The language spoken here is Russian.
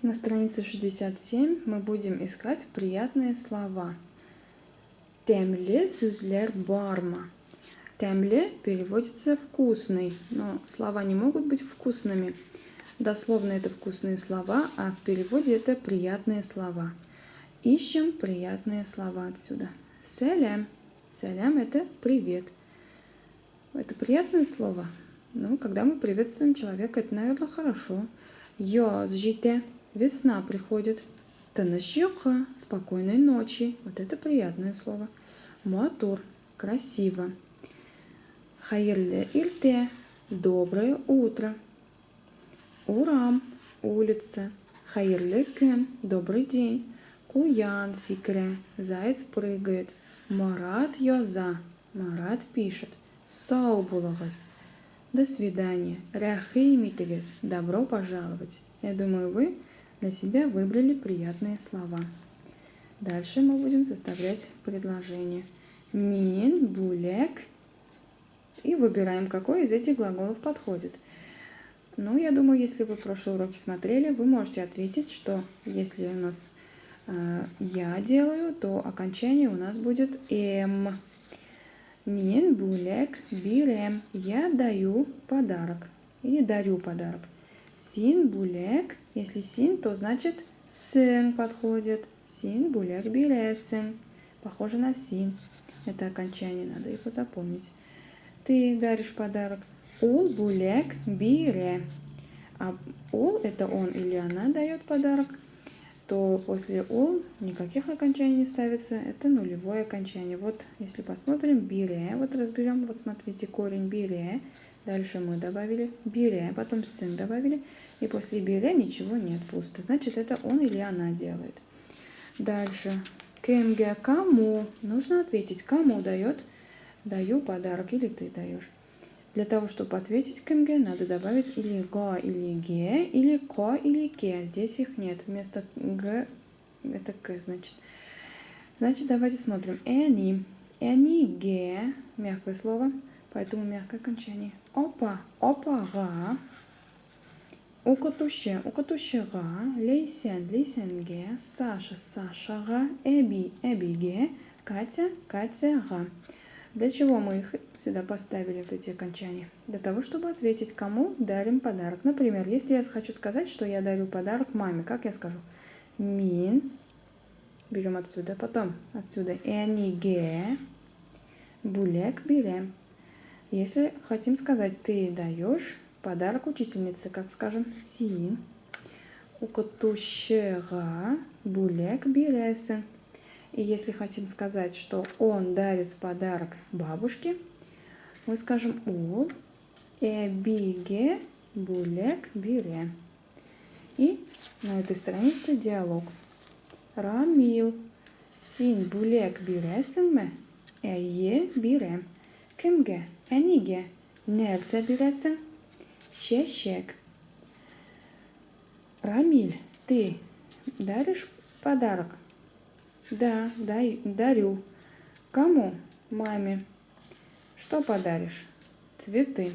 На странице 67 мы будем искать приятные слова. Темле сүзлер барма. Темле переводится вкусный, но слова не могут быть вкусными. Дословно это вкусные слова, а в переводе это приятные слова. Ищем приятные слова отсюда. Селям. Селям это привет. Это приятное слово. Ну, когда мы приветствуем человека, это, наверное, хорошо. Йозжите. Весна приходит. Танашьёха. Спокойной ночи. Вот это приятное слово. Муатур. Красиво. Хайрле ирте. Доброе утро. Урам. Улица. Хайрле көн. Добрый день. Куян сикре. Заяц прыгает. Марат йоза. Марат пишет. Сау булагас. До свидания. Ряхимитегес. Добро пожаловать. Я думаю, вы для себя выбрали приятные слова. Дальше мы будем составлять предложение. Мин, булек. И выбираем, какой из этих глаголов подходит. Ну, я думаю, если вы прошлые уроки смотрели, вы можете ответить, что если у нас я делаю, то окончание у нас будет эм. Мин, булек, бирем. Я даю подарок. Или дарю подарок. Син, булек. Если син, то значит сын подходит. Син, булек, биресен. Похоже на син. Это окончание, надо его запомнить. Ты даришь подарок. Ул, булек, бире. А ул это он или она дает подарок, то после ул никаких окончаний не ставится. Это нулевое окончание. Вот если посмотрим бире, вот разберем, вот смотрите корень бире. Дальше мы добавили бире, потом сын добавили. И после бире ничего нет, пусто. Значит, это он или она делает. Дальше. Кемге, кому? Нужно ответить, кому дает. Даю подарок или ты даешь. Для того, чтобы ответить кемге, надо добавить или го, или ге, или ко, или ке. Здесь их нет. Вместо г это к, значит. Значит, давайте смотрим. Эни. Эни ге. Мягкое слово, поэтому мягкое окончание. Опа. Опа га. Укатуще. Укатуще га. Лейсен. Лейсен ге. Саша. Саша га. Эби. Эби ге. Катя. Катя га. Для чего мы их сюда поставили, вот эти окончания? Для того, чтобы ответить, кому дарим подарок. Например, если я хочу сказать, что я дарю подарок маме, как я скажу? Мин. Берем отсюда. Потом отсюда. Эниге. Булек бирем. Если хотим сказать, ты даешь подарок учительнице, как скажем? Син. Укатущега. Булек биресен. И если хотим сказать, что он дарит подарок бабушке, мы скажем ул эбиге булек бире. И на этой странице диалог. Рамил син булек биресенме эйе бирем. Кемге эниге нерсе биресен шешек. Рамиль, ты даришь подарок? Да, дарю. Кому? Маме. Что подаришь? Цветы.